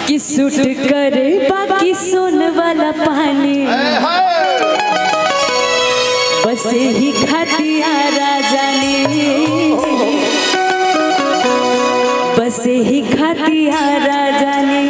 कि सूट करे बाकी सोन वाला पानी बस ही खातिया राजा ने, बस ही खातिया राजा ने।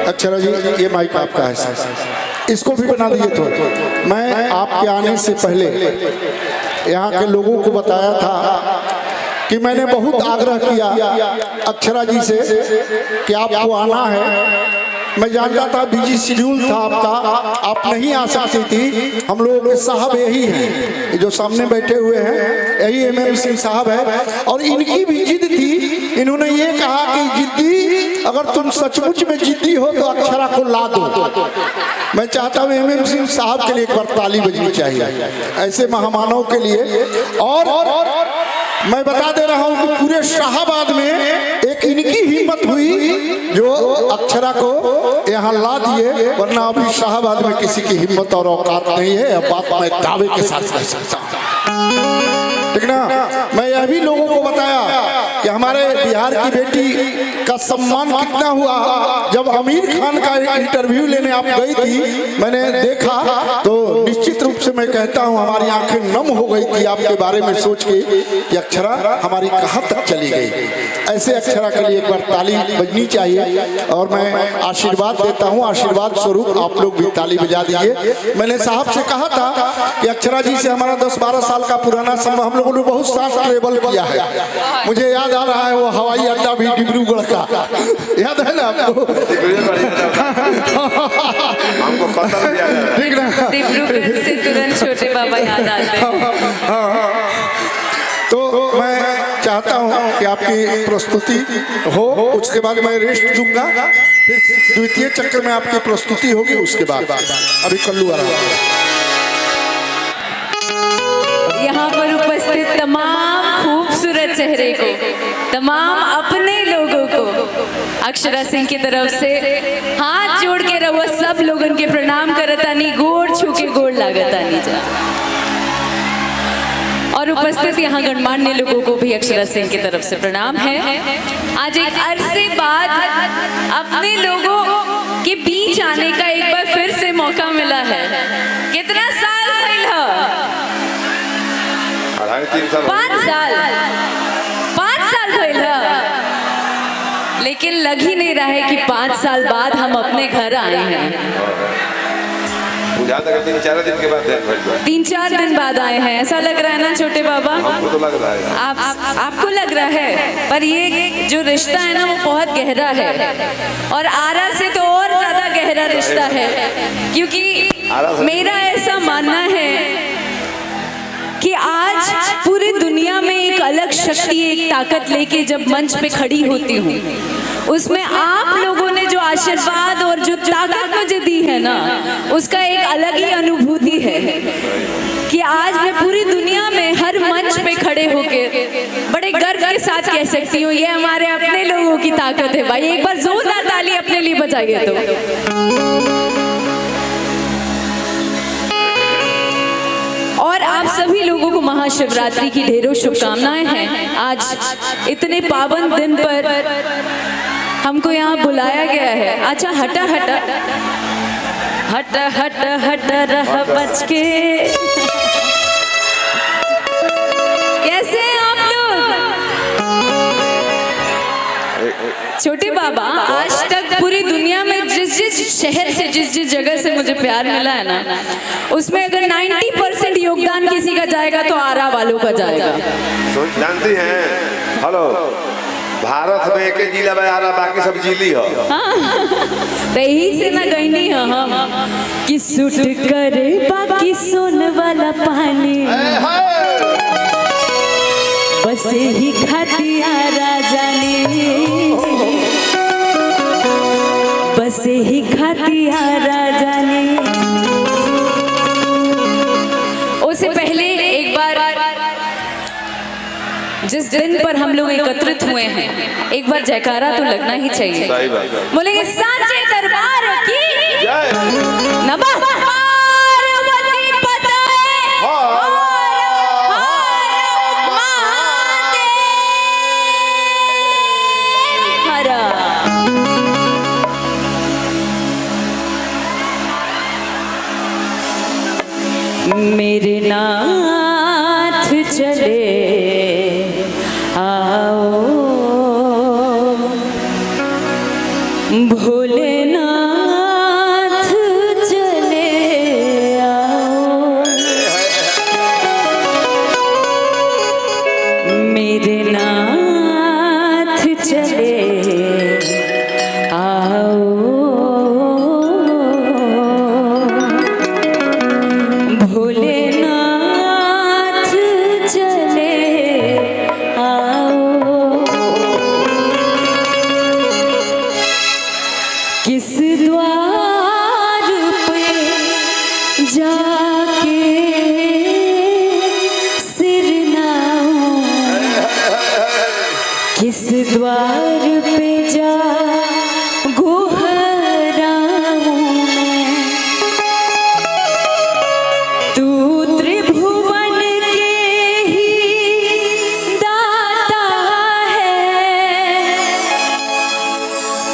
अक्षरा जी, ये माइक आपका है सर, इसको भी बना दिए। तो मैं आपके आने से पहले यहाँ के लोगों को बताया था कि मैंने बहुत आग्रह किया अक्षरा जी से कि आपको आना है। मैं जानता था बिजी शेड्यूल था आपका, आप नहीं आ सकती थी। हम लोगों के साहब यही हैं, जो सामने बैठे हुए हैं, यही MM सिंह साहब है। और इनकी भी जिद थी, इन्होंने ये कहा कि जिद्दी, अगर तुम सचमुच में जिद्दी हो तो अक्षरा को ला दो। मैं चाहता हूँ MM सिंह साहब के लिए एक बार ताली बजनी चाहिए, ऐसे महामानव के लिए। और मैं बता दे रहा हूँ कि पूरे शाहाबाद में एक इनकी हिम्मत हुई जो अक्षरा को यहाँ ला दिए, वरना अभी शाहाबाद में किसी की हिम्मत और औकात नहीं है। अब बात मैं दावे के साथ कह सकता हूँ, ठीक ना। मैं यह भी लोगों को बताया कि हमारे बिहार की बेटी का सम्मान कितना हुआ। जब आमिर खान का इंटरव्यू लेने आप गई थी, मैंने देखा तो निश्चित रूप से मैं कहता हूं हमारी आंखें नम हो गई थी आपके बारे में सोच के कि अक्षरा हमारी कहां तक चली गई। ऐसे अक्षरा के लिए एक बार ताली बजनी चाहिए। और मैं आशीर्वाद देता हूं, आशीर्वाद स्वरूप आप लोग भी ताली बजा दीजिए। मैंने साहब से कहा था कि अक्षरा जी से हमारा 10-12 साल का पुराना संबंध, हम लोगों ने बहुत साथ ट्रेवल किया है। मुझे याद आ रहा है वो हवाई अड्डा भी डिब्रूगढ़ का, याद है ना आपको? ठीक ना, डिब्रूगढ़ से तुरंत छोटे बाबा याद आते हैं। तो मैं चाहता हूँ कि आपकी प्रस्तुति हो, उसके बाद मैं रेस्ट दूंगा, फिर द्वितीय चक्र में आपकी प्रस्तुति होगी, उसके बाद अभी कल्लू आ रहा है। यहाँ पर उपस्थित तमाम खूबसूरत चेहरे को, तमाम अपने लोगों को अक्षरा सिंह की तरफ से हाथ जोड़ के रहो सब लोगन के प्रणाम करतानी, गोड़ छू के गोड़ लागतानी जा। और उपस्थित यहाँ गणमान्य लोगों को भी अक्षरा सिंह की तरफ से प्रणाम है। आज एक अरसे बाद अपने लोगों के बीच आने का एक बार फिर से मौका मिला है। कितना साल पहला? 5 साल पहला, लेकिन लग ही नहीं रहा है कि 5 साल बाद हम अपने घर आए हैं। 3-4 दिन के बाद 3-4 दिन बाद आए हैं, ऐसा लग रहा है ना छोटे बाबा? हमको तो लग रहा है। आपको लग रहा है, पर ये जो रिश्ता है ना वो बहुत गहरा है। और आरा से तो और ज्यादा गहरा रिश्ता है, क्योंकि मेरा ऐसा मानना है कि आज पूरी दुनिया में एक अलग शक्ति, एक ताकत लेके जब मंच पे खड़ी होती हूँ, उसमें आप लोगों ने जो आशीर्वाद और जो ताकत मुझे दी है ना, उसका एक अलग ही अनुभूति है कि आज मैं पूरी दुनिया में हर मंच पे खड़े होके बड़े गर्व के साथ कह सकती हूँ ये हमारे अपने लोगों की ताकत है। भाई एक बार जोरदार ताली अपने लिए बजाइए तो। और आप सभी लोगों को महाशिवरात्रि की ढेरों शुभकामनाएं हैं। आज इतने पावन दिन पर हमको यहाँ बुलाया गया है। अच्छा हटा हटा हटा हटा हटा रहा बच के। कैसे हैं आप लोग? छोटे बाबा, आज तक पूरी दुनिया में जिस शहर से जिस जगह से मुझे प्यार मिला है ना, उसमें अगर 90% योगदान किसी का जाएगा तो आरा वालों का जाएगा। जानती हैं, हेलो, भारत में एक जिला में आरा, बाकी सब जिली हो। तो यही से ना गईनी है हम कि सूट करे बाकी सोन वाला पानी बस ही खातिया राजा ने, बस ही खातिया राजा ने। उससे पहले एक बार जिस दिन पर हम लोग एकत्रित हुए हैं, एक बार जयकारा तो लगना ही चाहिए। बोलेंगे सांचे दरबार की नमः। मेरे नाथ चले आओ, भोलेनाथ चले आओ, मेरे नाथ चले आओ, भोलेनाथ चले आओ। किस द्वार पे जाके सिर नाऊं, किस द्वार पे जा गोहराऊं मैं, तू त्रिभुवन के ही दाता है,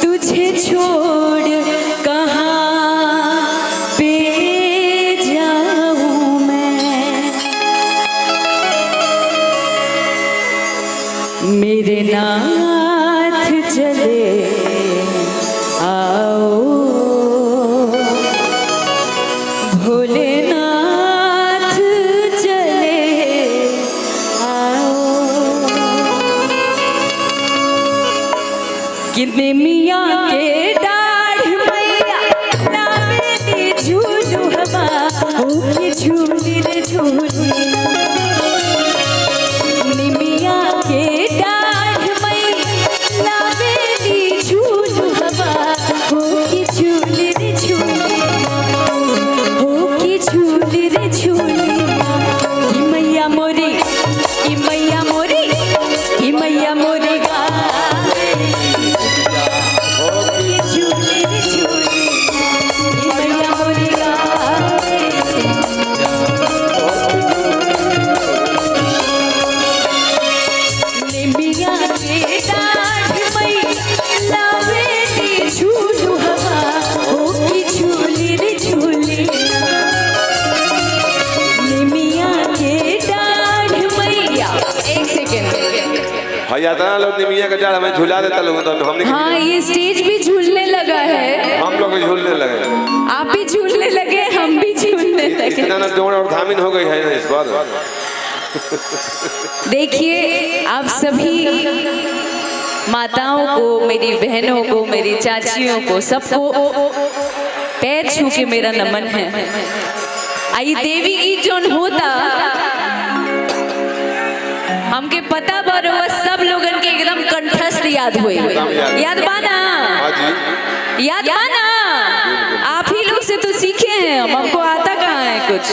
तुझे छोड़ कहाँ पे जाऊं मैं, मेरे नाथ चले आओ, भोलेनाथ चले आओ। कितने मियाँ के डाढ़ मैया लावेली झूलू हवा, हो की झूली रे झूली, निमिया के डाढ़ मैया लावेली झूलू हवा, हो की झूली रे झूली, हो की झूली रे झूली, की मैया मोरी, की मैया मोरी, की मैया मोरी गावेली, हो की झूली रे झूली, की मैया मोरी गावेली, निमिया के डाढ़ मैया लावेली झूलू हवा, हो की झूली रे झूली, निमिया के डाढ़ मैया। एक सेकेंड, भैया इतना लोग निमिया का जाड़ हमें झुला देता लोग, तो हमने हाँ ये स्टेज भी झूलने लगा है, हम लोग भी झूलने लगे, आप भी झूलने लगे, हम भी झूलने लगे। इतना ना जोड़ और धामिन हो गई है इस बार। देखिए आप सभी माताओं को, मेरी बहनों को, मेरी चाचियों को, सबको पैर छू के मेरा नमन है। आई देवी गीत जोन होता हमके पता बारो सब लोगन के एकदम कंठस्थ याद हुए, याद बाना, याद बाना, आप ही लोग से तो सीखे हैं हम, हमको आता कहाँ है कुछ।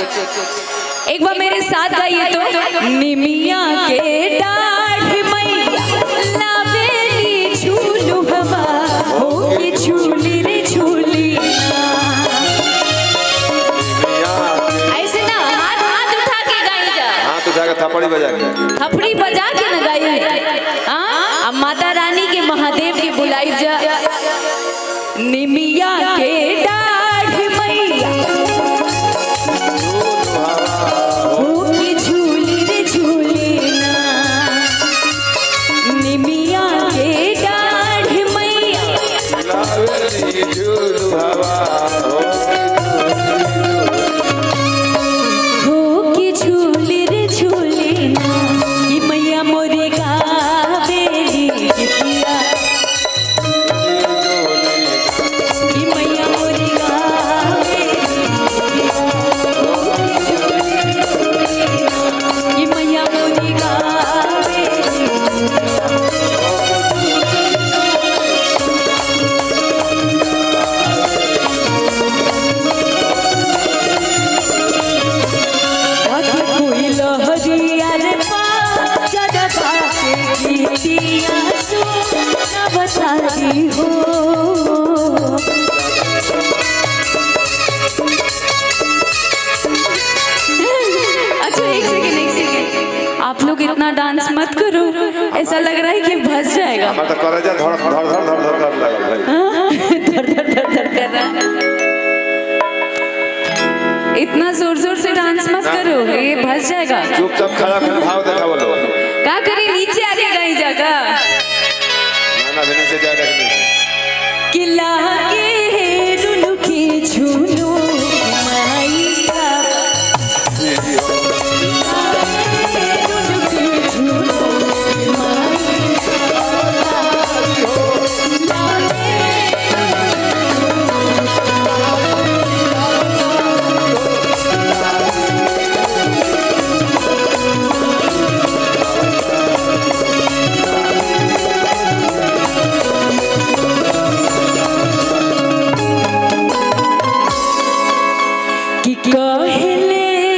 एक बार मेरे साथ गाइए तो, निमिया के डाढ़ मैया लावेली झूलू हवा, हो की झूली रे झूली, ऐसे ना हाथ हाथ उठा के गाई जा, हाथ उठा के थप्पड़ी बजा के, थपड़ी बजा के न गाई, हाँ अब माता रानी के महादेव के बुलाई जा, निमिया के डाढ़ मैया, हो की झूली रे झूली ना, निमिया के डाढ़ मैया, लावेली झूलू हवा, हो की झूली रे झूली ना, कि मैया मोरे गावेली गीतिया, कि मैया मोरे गावेली गीतिया, कि मैया मोरे गावेली कोई लहरिया रे चढ़ा के गीतिया सो न बताती हो, अच्छा एक सेकेंड, आप लोग इतना डांस मत करो, ऐसा लग रहा है कि फंस जाएगा, मतलब करेजा धड़ धड़ धड़ धड़ धड़ धड़ लगा भाई, धड़ धड़ धड़ धड़ कर रहा है। इतना जोर जोर से डांस मत करो, ये भस जाएगा। चुपचाप खड़ा कर भाव देखा बोलो। क्या करे, नीचे आके गाई जागा ना बिना से जा रखनी कि लागे रुनु की झुनु माई का जी जी हो। रुनु की झुनु माई कि कहे